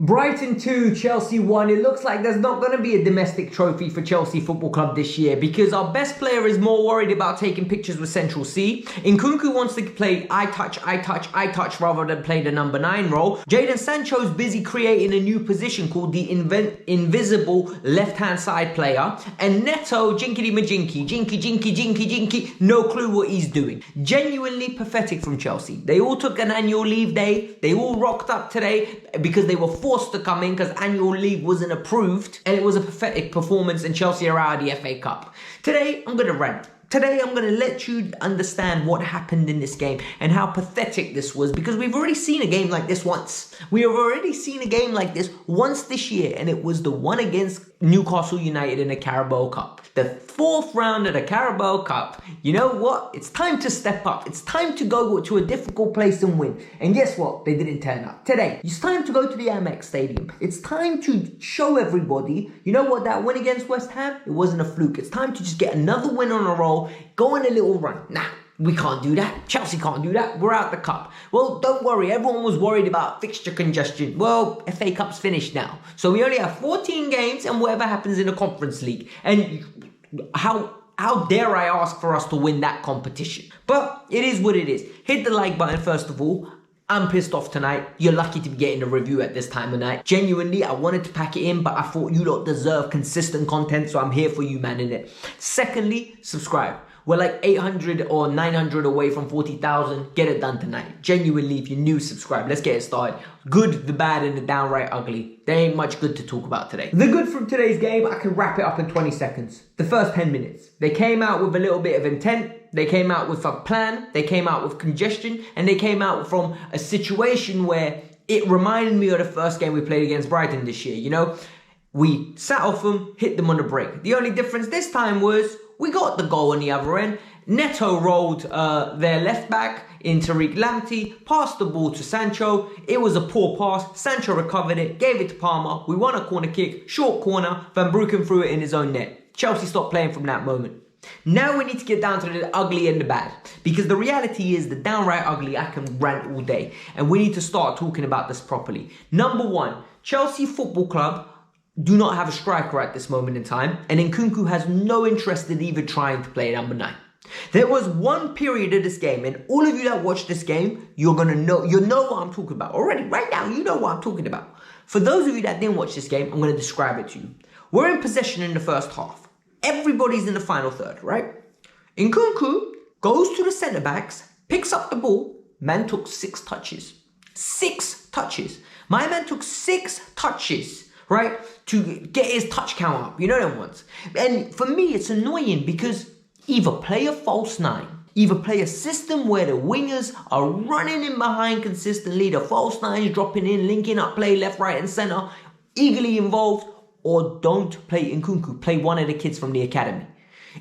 Brighton 2, Chelsea 1. It looks like there's not going to be a domestic trophy for Chelsea Football Club this year because our best player is more worried about taking pictures with Central C. Nkunku wants to play I touch rather than play the number 9 role. Jadon Sancho's busy creating a new position called the invisible left-hand side player. And Neto, jinky, no clue what he's doing. Genuinely pathetic from Chelsea. They all took an annual leave day. They all rocked up today because they were forced to come in because annual leave wasn't approved, and it was a pathetic performance, and Chelsea are out of the FA Cup. Today, I'm going to rant. Today, I'm going to let you understand what happened in this game and how pathetic this was, because we've already seen a game like this once. We have already seen a game like this once this year, and it was the one against Newcastle United in the Carabao Cup. The 4th round of the Carabao Cup. You know what? It's time to step up. It's time to go to a difficult place and win. And guess what? They didn't turn up. Today, it's time to go to the Amex Stadium. It's time to show everybody, you know what, that win against West Ham, it wasn't a fluke. It's time to just get another win on a roll, go on a little run. Nah, we can't do that. Chelsea can't do that. We're out the cup. Well, don't worry. Everyone was worried about fixture congestion. Well, FA Cup's finished now. So we only have 14 games and whatever happens in the Conference League. And how dare I ask for us to win that competition? But it is what it is. Hit the like button first of all. I'm pissed off tonight. You're lucky to be getting a review at this time of night. Genuinely, I wanted to pack it in, but I thought you lot deserve consistent content, so I'm here for you, man, in it. Secondly, subscribe. We're like 800 or 900 away from 40,000. Get it done tonight. Genuinely, if you're new, subscribe. Let's get it started. Good, the bad, and the downright ugly. There ain't much good to talk about today. The good from today's game, I can wrap it up in 20 seconds. The first 10 minutes. They came out with a little bit of intent. They came out with a plan. They came out with congestion. And they came out from a situation where it reminded me of the first game we played against Brighton this year. You know, we sat off them, hit them on the break. The only difference this time was we got the goal on the other end. Neto rolled their left back in Tariq Lamptey, passed the ball to Sancho. It was a poor pass. Sancho recovered it, gave it to Palmer. We won a corner kick, short corner. Van Bruggen threw it in his own net. Chelsea stopped playing from that moment. Now we need to get down to the ugly and the bad. Because the reality is the downright ugly, I can rant all day. And we need to start talking about this properly. Number one, Chelsea Football Club do not have a striker at this moment in time, and Nkunku has no interest in even trying to play number 9. There was one period of this game, and all of you that watch this game, you'll know what I'm talking about. Already, right now, you know what I'm talking about. For those of you that didn't watch this game, I'm going to describe it to you. We're in possession in the first half. Everybody's in the final third, right? Nkunku goes to the centre-backs, picks up the ball. Man took 6 touches. 6 touches. My man took 6 touches. Right, to get his touch count up, you know them ones. And for me, it's annoying because either play a false 9, either play a system where the wingers are running in behind consistently, the false 9s dropping in, linking up play left, right, and centre, eagerly involved, or don't play Nkunku, play one of the kids from the academy.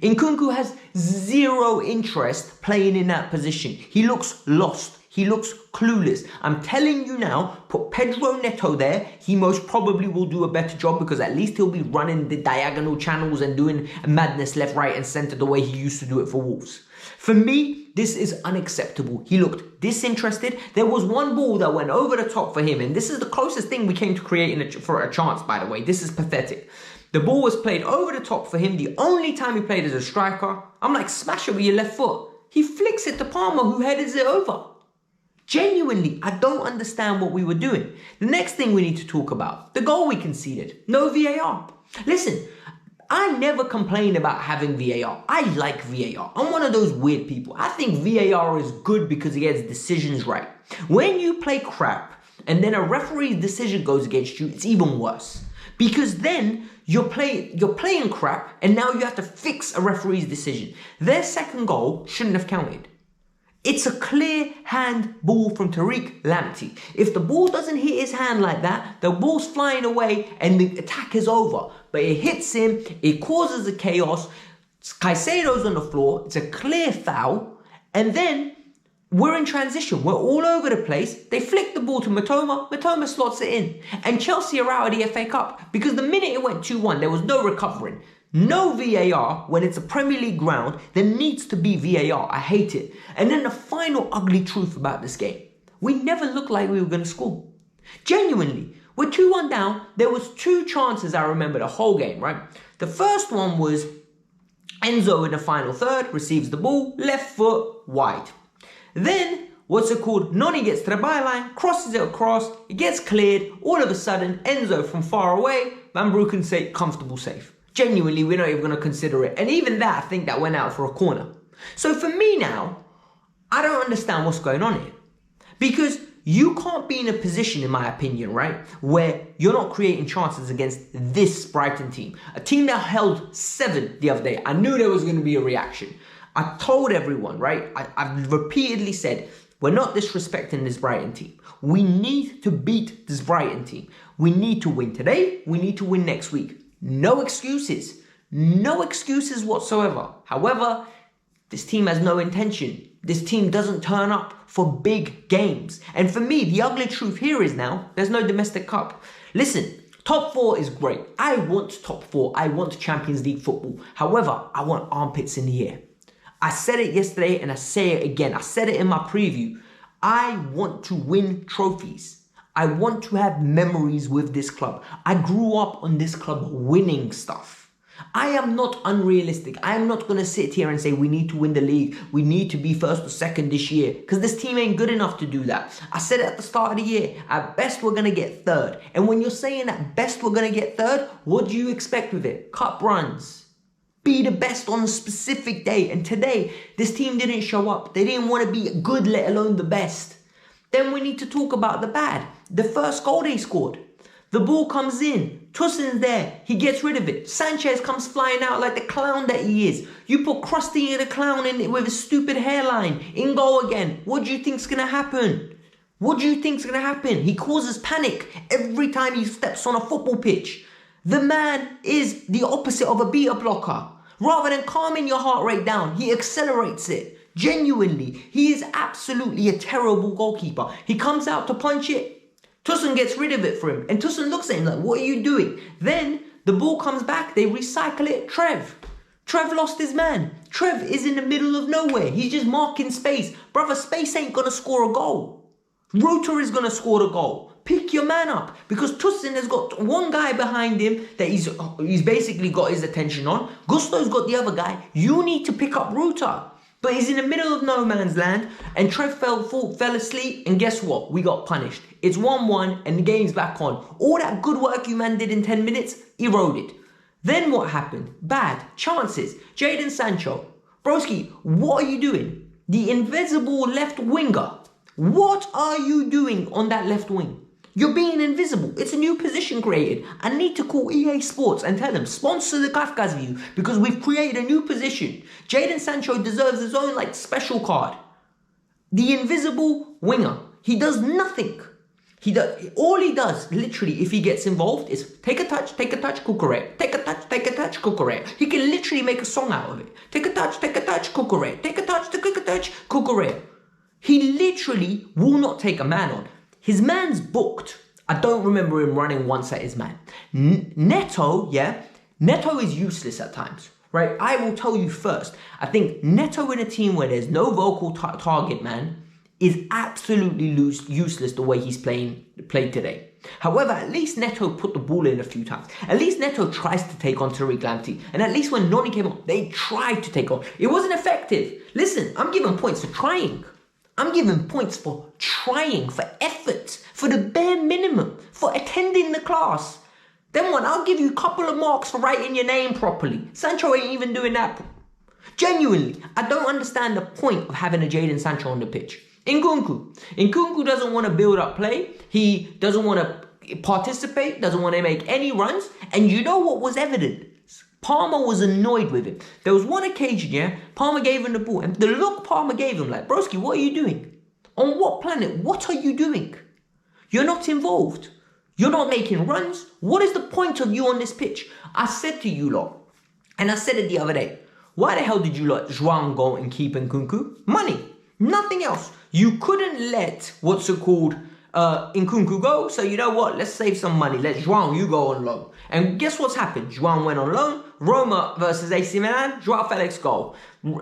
Nkunku has 0 interest playing in that position. He looks lost. He looks clueless. I'm telling you now, put Pedro Neto there. He most probably will do a better job because at least he'll be running the diagonal channels and doing madness left, right, and centre the way he used to do it for Wolves. For me, this is unacceptable. He looked disinterested. There was one ball that went over the top for him, and this is the closest thing we came to creating for a chance, by the way. This is pathetic. The ball was played over the top for him. The only time he played as a striker, I'm like, smash it with your left foot. He flicks it to Palmer, who headers it over. Genuinely, I don't understand what we were doing. The next thing we need to talk about, the goal we conceded. No VAR. Listen, I never complain about having VAR. I like VAR. I'm one of those weird people. I think VAR is good because it gets decisions right. When you play crap and then a referee's decision goes against you, it's even worse. Because then you're playing crap and now you have to fix a referee's decision. Their second goal shouldn't have counted. It's a clear hand ball from Tariq Lamptey. If the ball doesn't hit his hand like that, the ball's flying away and the attack is over. But it hits him, it causes a chaos. Caicedo's on the floor, it's a clear foul, and then we're in transition. We're all over the place. They flick the ball to Matoma. Matoma slots it in. And Chelsea are out of the FA Cup because the minute it went 2-1, there was no recovering. No VAR when it's a Premier League ground. There needs to be VAR. I hate it. And then the final ugly truth about this game. We never looked like we were going to score. Genuinely. We're 2-1 down. There was 2 chances I remember the whole game, right? The first one was Enzo in the final third, receives the ball, left foot, wide. Then, Noni gets to the byline, crosses it across, it gets cleared, all of a sudden, Enzo from far away, Van Broeken say, comfortable save. Genuinely, we're not even going to consider it. And even that, I think that went out for a corner. So for me now, I don't understand what's going on here. Because you can't be in a position, in my opinion, right, where you're not creating chances against this Brighton team. A team that held 7 the other day. I knew there was going to be a reaction. I told everyone, right, I've repeatedly said, we're not disrespecting this Brighton team. We need to beat this Brighton team. We need to win today. We need to win next week. No excuses. No excuses whatsoever. However, this team has no intention. This team doesn't turn up for big games. And for me, the ugly truth here is now, there's no domestic cup. Listen, top 4 is great. I want top 4. I want Champions League football. However, I want armpits in the air. I said it yesterday and I say it again. I said it in my preview. I want to win trophies. I want to have memories with this club. I grew up on this club winning stuff. I am not unrealistic. I am not going to sit here and say we need to win the league. We need to be first or second this year. Because this team ain't good enough to do that. I said it at the start of the year. At best, we're going to get third. And when you're saying at best we're going to get third, what do you expect with it? Cup runs. Be the best on a specific day. And today, this team didn't show up. They didn't want to be good, let alone the best. Then we need to talk about the bad. The first goal they scored. The ball comes in. Toussaint's there. He gets rid of it. Sanchez comes flying out like the clown that he is. You put Krusty the clown in with a stupid hairline. In goal again. What do you think's going to happen? What do you think's going to happen? He causes panic every time he steps on a football pitch. The man is the opposite of a beta blocker. Rather than calming your heart rate down, he accelerates it. Genuinely, he is absolutely a terrible goalkeeper. He comes out to punch it. Toussaint gets rid of it for him. And Toussaint looks at him like, what are you doing? Then the ball comes back. They recycle it. Trev lost his man. Trev is in the middle of nowhere. He's just marking space. Brother, space ain't going to score a goal. Ruter is going to score the goal. Pick your man up. Because Toussaint has got one guy behind him that he's basically got his attention on. Gusto's got the other guy. You need to pick up Ruter. But he's in the middle of no man's land. And Trev fell asleep. And guess what? We got punished. It's 1-1 and the game's back on. All that good work you man did in 10 minutes, eroded. Then what happened? Bad. Chances. Jadon Sancho. Broski, what are you doing? The invisible left winger. What are you doing on that left wing? You're being invisible. It's a new position created. I need to call EA Sports and tell them, sponsor the Kavkas View because we've created a new position. Jadon Sancho deserves his own special card. The invisible winger. He does nothing. All he does, literally, if he gets involved, is take a touch, cuckoo. Take a touch, cuckoo. He can literally make a song out of it. Take a touch, cuckoo. Take a touch, cuckoo. He literally will not take a man on. His man's booked. I don't remember him running once at his man. Neto, yeah? Neto is useless at times, right? I will tell you first. I think Neto in a team where there's no vocal target man is absolutely useless the way he's played today. However, at least Neto put the ball in a few times. At least Neto tries to take on Tariq Lamptey. And at least when Noni came on, they tried to take on. It wasn't effective. Listen, I'm giving points for trying. I'm giving points for trying, for effort, for the bare minimum, for attending the class. Then what? I'll give you a couple of marks for writing your name properly. Sancho ain't even doing that. Genuinely, I don't understand the point of having a Jadon Sancho on the pitch. Nkunku doesn't want to build up play. He doesn't want to participate, doesn't want to make any runs. And you know what was evident? Palmer was annoyed with him. There was one occasion, yeah, Palmer gave him the ball. And the look Palmer gave him, like, broski, what are you doing? On what planet? What are you doing? You're not involved. You're not making runs. What is the point of you on this pitch? I said to you lot, and I said it the other day, why the hell did you let João go and keep Nkunku? Money. Nothing else. You couldn't let, Nkunku go. So you know what? Let's save some money. Let João, you go on loan. And guess what's happened? João went on loan. Roma versus AC Milan. João Felix goal.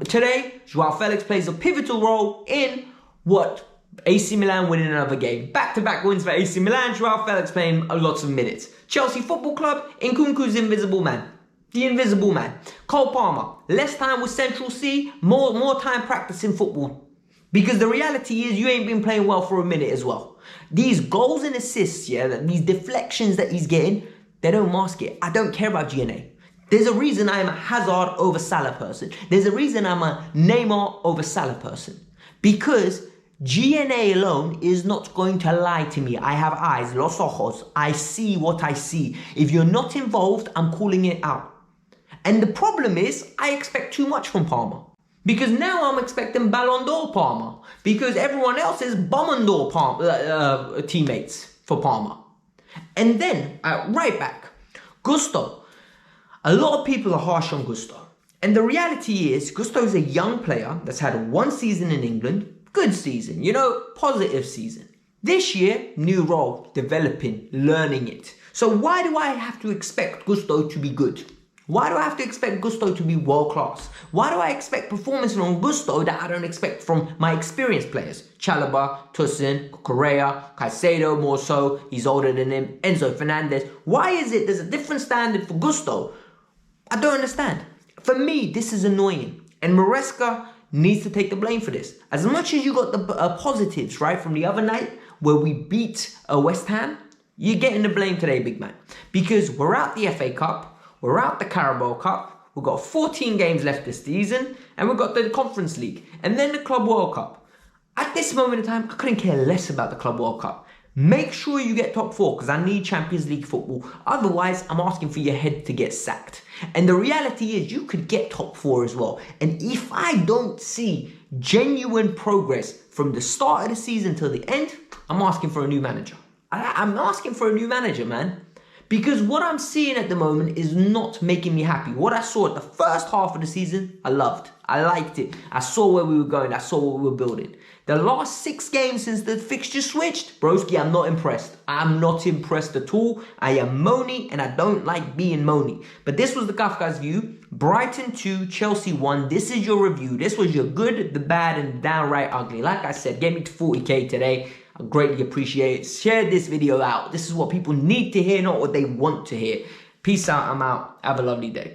Today, João Felix plays a pivotal role in what AC Milan winning another game. Back-to-back wins for AC Milan. Joao Felix playing lots of minutes. Chelsea Football Club, Nkunku's invisible man. The invisible man. Cole Palmer, less time with Central C, more time practicing football. Because the reality is you ain't been playing well for a minute as well. These goals and assists, yeah, these deflections that he's getting, they don't mask it. I don't care about GNA. There's a reason I'm a Hazard over Salah person. There's a reason I'm a Neymar over Salah person. Because GNA alone is not going to lie to me. I have eyes, los ojos. I see what I see. If you're not involved, I'm calling it out. And the problem is, I expect too much from Palmer. Because now I'm expecting Ballon d'Or Palmer. Because everyone else is Ballon d'Or teammates for Palmer. And then, right back, Gusto. A lot of people are harsh on Gusto. And the reality is, Gusto is a young player that's had one season in England. Good season, you know, positive season. This year, new role, developing, learning it. So why do I have to expect Gusto to be good? Why do I have to expect Gusto to be world class? Why do I expect performance from Gusto that I don't expect from my experienced players? Chalobah, Tosin, Correa, Caicedo more so, he's older than him, Enzo Fernandez. Why is it there's a different standard for Gusto? I don't understand. For me, this is annoying. And Maresca needs to take the blame for this. As much as you got the positives, right, from the other night where we beat West Ham, you're getting the blame today, big man. Because we're out the FA Cup, we're out the Carabao Cup, we've got 14 games left this season, and we've got the Conference League, and then the Club World Cup. At this moment in time, I couldn't care less about the Club World Cup. Make sure you get top 4 because I need Champions League football. Otherwise, I'm asking for your head to get sacked. And the reality is you could get top 4 as well. And if I don't see genuine progress from the start of the season till the end, I'm asking for a new manager. I'm asking for a new manager, man. Because what I'm seeing at the moment is not making me happy. What I saw at the first half of the season, I loved. I liked it. I saw where we were going. I saw what we were building. The last 6 games since the fixture switched, broski, I'm not impressed. I'm not impressed at all. I am moany and I don't like being moany. But this was the Kavkas View. Brighton 2, Chelsea 1. This is your review. This was your good, the bad, and downright ugly. Like I said, get me to 40k today. I greatly appreciate it. Share this video out. This is what people need to hear, not what they want to hear. Peace out. I'm out. Have a lovely day.